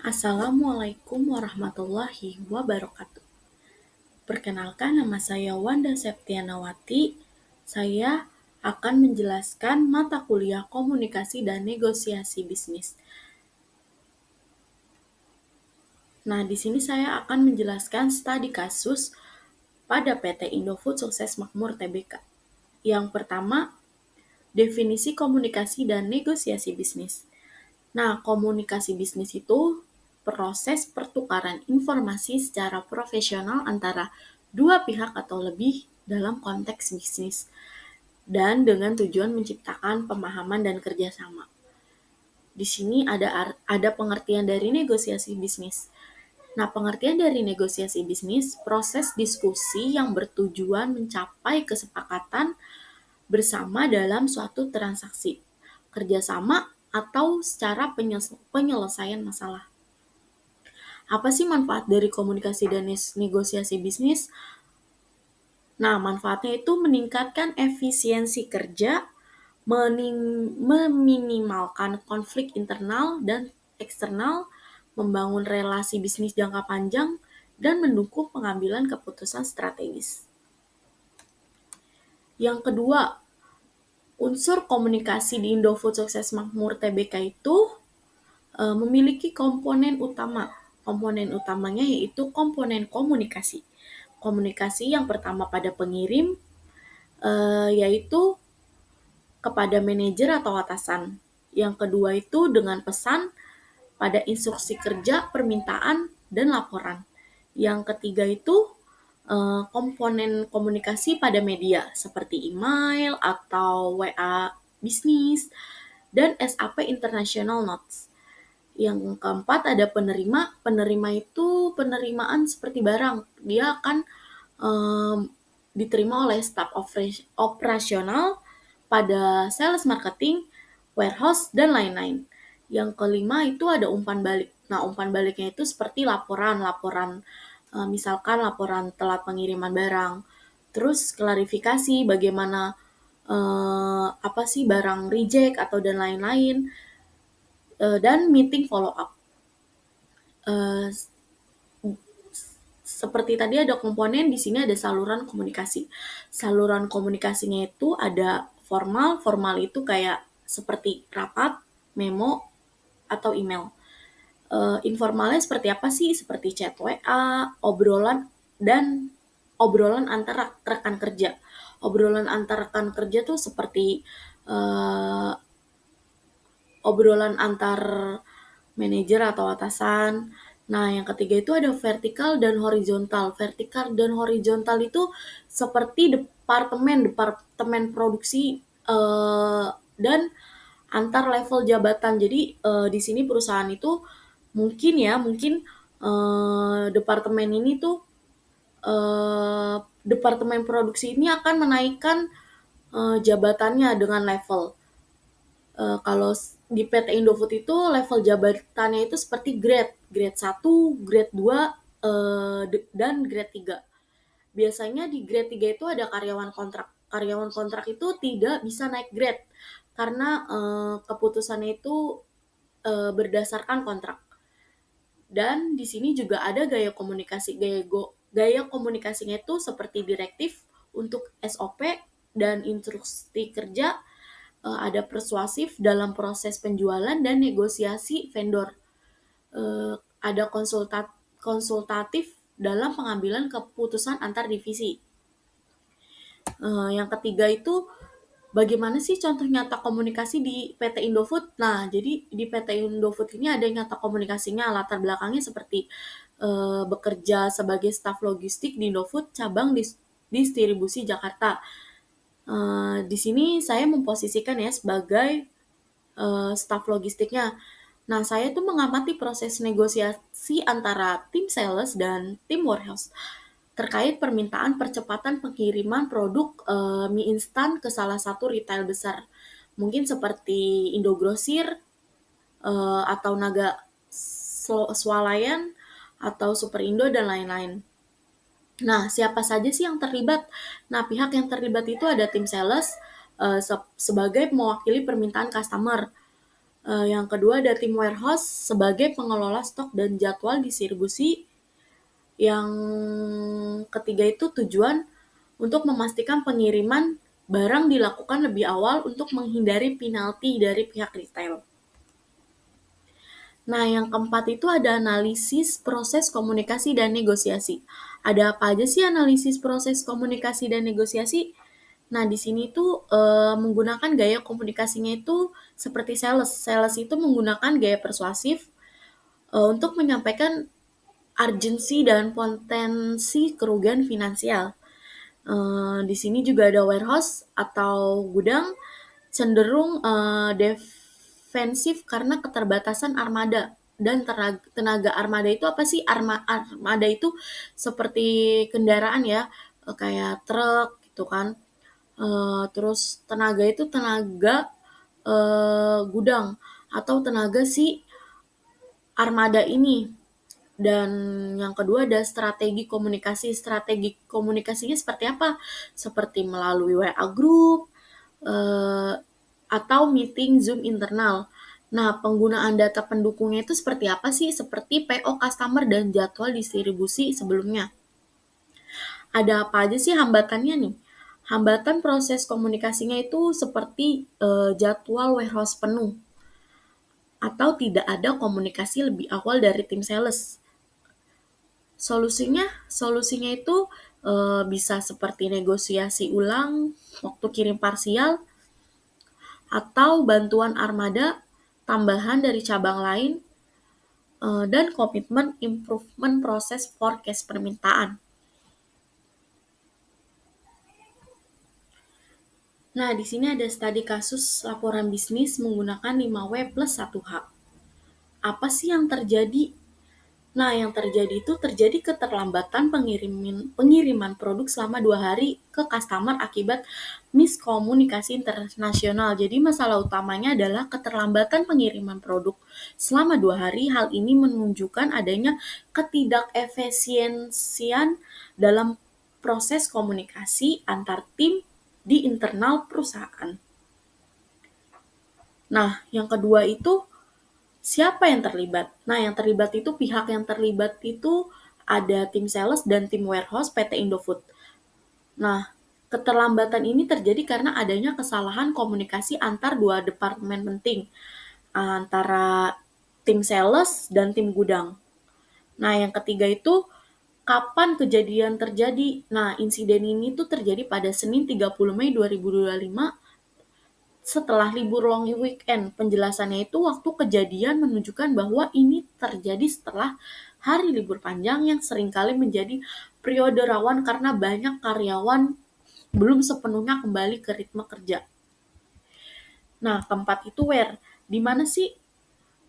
Assalamualaikum warahmatullahi wabarakatuh. Perkenalkan, nama saya Wanda Septianawati. Saya akan menjelaskan mata kuliah komunikasi dan negosiasi bisnis. Nah, di sini saya akan menjelaskan studi kasus pada PT Indofood Sukses Makmur Tbk. Yang pertama, definisi komunikasi dan negosiasi bisnis. Nah, komunikasi bisnis itu proses pertukaran informasi secara profesional antara dua pihak atau lebih dalam konteks bisnis dan dengan tujuan menciptakan pemahaman dan kerjasama. Di sini ada pengertian dari negosiasi bisnis. Nah, pengertian dari negosiasi bisnis, proses diskusi yang bertujuan mencapai kesepakatan bersama dalam suatu transaksi, kerjasama, atau secara penyelesaian masalah. Apa sih manfaat dari komunikasi dan negosiasi bisnis? Nah, manfaatnya itu meningkatkan efisiensi kerja, meminimalkan konflik internal dan eksternal, membangun relasi bisnis jangka panjang, dan mendukung pengambilan keputusan strategis. Yang kedua, unsur komunikasi di Indofood Sukses Makmur Tbk itu memiliki komponen utama. Komponen utamanya yaitu komponen komunikasi. Komunikasi yang pertama pada pengirim, yaitu kepada manajer atau atasan. Yang kedua itu dengan pesan pada instruksi kerja, permintaan, dan laporan. Yang ketiga itu komponen komunikasi pada media seperti email atau WA bisnis dan SAP International Notes. Yang keempat ada penerima. Penerima itu penerimaan seperti barang. Dia akan diterima oleh staf operasional pada sales marketing, warehouse, dan lain-lain. Yang kelima itu ada umpan balik. Nah, umpan baliknya itu seperti laporan misalkan laporan telat pengiriman barang. Terus klarifikasi bagaimana apa sih barang reject atau dan lain-lain. Dan meeting follow up. Seperti tadi ada komponen, di sini ada saluran komunikasi. Saluran komunikasinya itu ada formal. Formal itu kayak seperti rapat, memo, atau email. Informalnya seperti apa sih? Seperti chat WA, obrolan antara rekan kerja. Obrolan antar rekan kerja tuh seperti obrolan antar manajer atau atasan. Nah, yang ketiga itu ada vertikal dan horizontal. Vertikal dan horizontal itu seperti departemen produksi dan antar level jabatan. Jadi di sini perusahaan itu mungkin departemen ini tuh departemen produksi ini akan menaikkan jabatannya dengan level. Kalau di PT Indofood itu level jabatannya itu seperti grade 1, grade 2, dan grade 3. Biasanya di grade 3 itu ada karyawan kontrak. Karyawan kontrak itu tidak bisa naik grade karena keputusannya itu berdasarkan kontrak. Dan di sini juga ada gaya komunikasi. Gaya komunikasinya itu seperti direktif untuk SOP dan instruksi kerja, ada persuasif dalam proses penjualan dan negosiasi vendor. Ada konsultatif dalam pengambilan keputusan antar divisi. Yang ketiga itu bagaimana sih contoh nyata komunikasi di PT Indofood? Nah, jadi di PT Indofood ini ada nyata komunikasinya, latar belakangnya seperti bekerja sebagai staf logistik di Indofood cabang distribusi Jakarta. Di sini saya memposisikan ya sebagai staf logistiknya. Nah, saya tuh mengamati proses negosiasi antara tim sales dan tim warehouse terkait permintaan percepatan pengiriman produk mie instan ke salah satu retail besar. Mungkin seperti Indogrosir atau Naga Swalayan atau Superindo dan lain-lain. Nah, siapa saja sih yang terlibat? Nah, pihak yang terlibat itu ada tim sales sebagai mewakili permintaan customer. Yang kedua ada tim warehouse sebagai pengelola stok dan jadwal distribusi. Yang ketiga itu tujuan untuk memastikan pengiriman barang dilakukan lebih awal untuk menghindari penalti dari pihak retail. Nah, yang keempat itu ada analisis proses komunikasi dan negosiasi. Ada apa aja sih analisis proses komunikasi dan negosiasi? Nah, di sini tuh menggunakan gaya komunikasinya itu seperti sales. Sales itu menggunakan gaya persuasif untuk menyampaikan urgensi dan potensi kerugian finansial. Di sini juga ada warehouse atau gudang cenderung defensif karena keterbatasan armada dan tenaga armada itu apa sih? Armada itu seperti kendaraan ya, kayak truk gitu kan. Terus tenaga itu tenaga gudang atau tenaga si armada ini. Dan yang kedua ada strategi komunikasi. Strategi komunikasinya seperti apa? Seperti melalui WA group, atau meeting Zoom internal. Nah, penggunaan data pendukungnya itu seperti apa sih? Seperti PO customer dan jadwal distribusi sebelumnya. Ada apa aja sih hambatannya nih? Hambatan proses komunikasinya itu seperti jadwal warehouse penuh atau tidak ada komunikasi lebih awal dari tim sales. Solusinya itu bisa seperti negosiasi ulang, waktu kirim parsial, atau bantuan armada tambahan dari cabang lain, dan komitmen improvement proses forecast permintaan. Nah, di sini ada studi kasus laporan bisnis menggunakan 5W plus 1H. Apa sih yang terjadi? Nah, yang terjadi itu terjadi keterlambatan pengiriman produk selama 2 hari ke customer akibat miskomunikasi internasional. Jadi masalah utamanya adalah keterlambatan pengiriman produk selama 2 hari. Hal ini menunjukkan adanya ketidakefisiensian dalam proses komunikasi antar tim di internal perusahaan. Nah, yang kedua itu siapa yang terlibat? Nah, yang terlibat itu pihak yang terlibat itu ada tim sales dan tim warehouse PT Indofood. Nah, keterlambatan ini terjadi karena adanya kesalahan komunikasi antar dua departemen penting, antara tim sales dan tim gudang. Nah, yang ketiga itu kapan kejadian terjadi? Nah, insiden ini tuh terjadi pada Senin 30 Mei 2025 setelah libur long weekend. Penjelasannya itu waktu kejadian menunjukkan bahwa ini terjadi setelah hari libur panjang yang seringkali menjadi periode rawan karena banyak karyawan belum sepenuhnya kembali ke ritme kerja. Nah, tempat itu where? Di mana sih?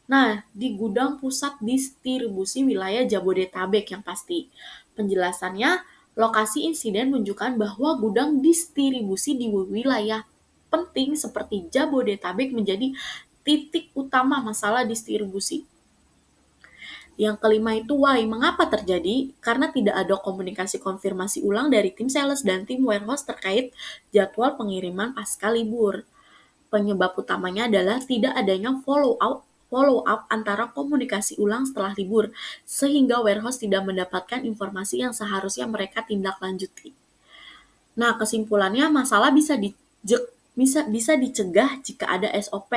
Nah, di gudang pusat distribusi wilayah Jabodetabek yang pasti. Penjelasannya, lokasi insiden menunjukkan bahwa gudang distribusi di wilayah penting seperti Jabodetabek menjadi titik utama masalah distribusi. Yang kelima itu why, mengapa terjadi? Karena tidak ada komunikasi konfirmasi ulang dari tim sales dan tim warehouse terkait jadwal pengiriman pasca libur. Penyebab utamanya adalah tidak adanya follow up antara komunikasi ulang setelah libur, sehingga warehouse tidak mendapatkan informasi yang seharusnya mereka tindak lanjuti. Nah, kesimpulannya masalah bisa dicegah jika ada SOP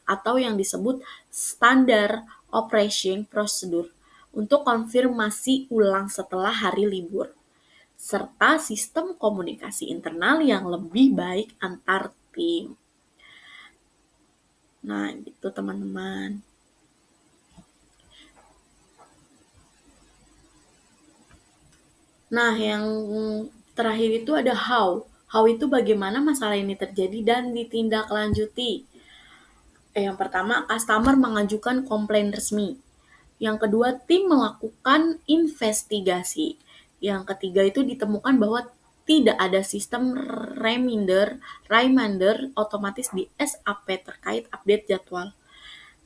atau yang disebut Standard Operation Procedure untuk konfirmasi ulang setelah hari libur, serta sistem komunikasi internal yang lebih baik antar tim. Nah, gitu teman-teman. Nah, yang terakhir itu ada how. How itu bagaimana masalah ini terjadi dan ditindaklanjuti. Yang pertama, customer mengajukan komplain resmi. Yang kedua, tim melakukan investigasi. Yang ketiga itu ditemukan bahwa tidak ada sistem reminder otomatis di SAP terkait update jadwal.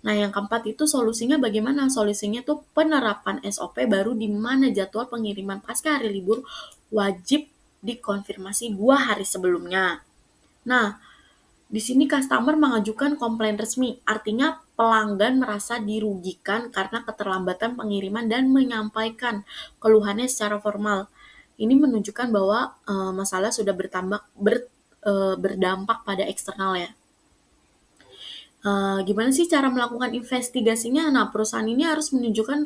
Nah, yang keempat itu solusinya bagaimana? Solusinya itu penerapan SOP baru di mana jadwal pengiriman pasca hari libur wajib dikonfirmasi 2 hari sebelumnya. Nah, Di sini customer mengajukan komplain resmi, artinya pelanggan merasa dirugikan karena keterlambatan pengiriman dan menyampaikan keluhannya secara formal. Ini menunjukkan bahwa masalah sudah berdampak pada eksternal ya. Gimana sih cara melakukan investigasinya? Nah, perusahaan ini harus menunjukkan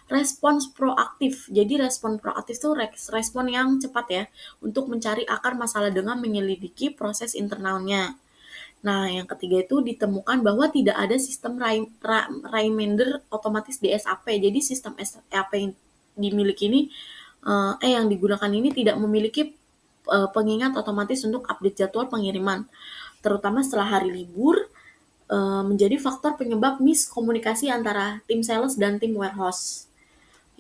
respons proaktif. Jadi respon proaktif itu respon yang cepat ya, untuk mencari akar masalah dengan menyelidiki proses internalnya. Nah, yang ketiga itu ditemukan bahwa tidak ada sistem reminder otomatis di SAP. Jadi sistem SAP yang dimiliki ini, yang digunakan ini tidak memiliki pengingat otomatis untuk update jadwal pengiriman, terutama setelah hari libur, menjadi faktor penyebab miskomunikasi antara tim sales dan tim warehouse.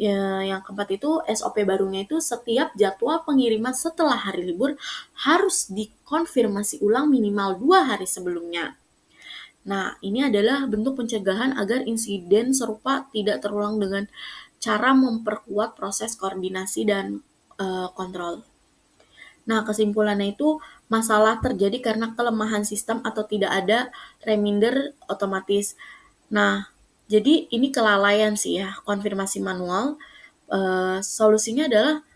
Ya, yang keempat itu SOP barunya itu setiap jadwal pengiriman setelah hari libur harus dikonfirmasi ulang minimal 2 hari sebelumnya. Nah, ini adalah bentuk pencegahan agar insiden serupa tidak terulang dengan cara memperkuat proses koordinasi dan kontrol. Nah, kesimpulannya itu masalah terjadi karena kelemahan sistem atau tidak ada reminder otomatis. Nah, jadi ini kelalaian sih ya, konfirmasi manual. Solusinya adalah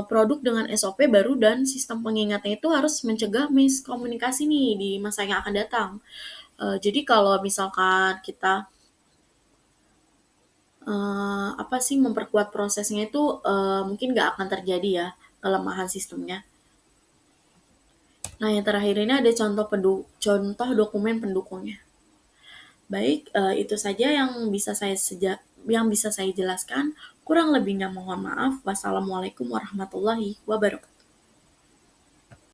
produk dengan SOP baru dan sistem pengingatnya itu harus mencegah miskomunikasi nih di masa yang akan datang. Jadi kalau misalkan kita memperkuat prosesnya itu mungkin nggak akan terjadi ya kelemahan sistemnya. Nah, yang terakhir ini ada contoh dokumen pendukungnya. Baik, itu saja yang bisa saya jelaskan. Kurang lebihnya mohon maaf. Wassalamualaikum warahmatullahi wabarakatuh.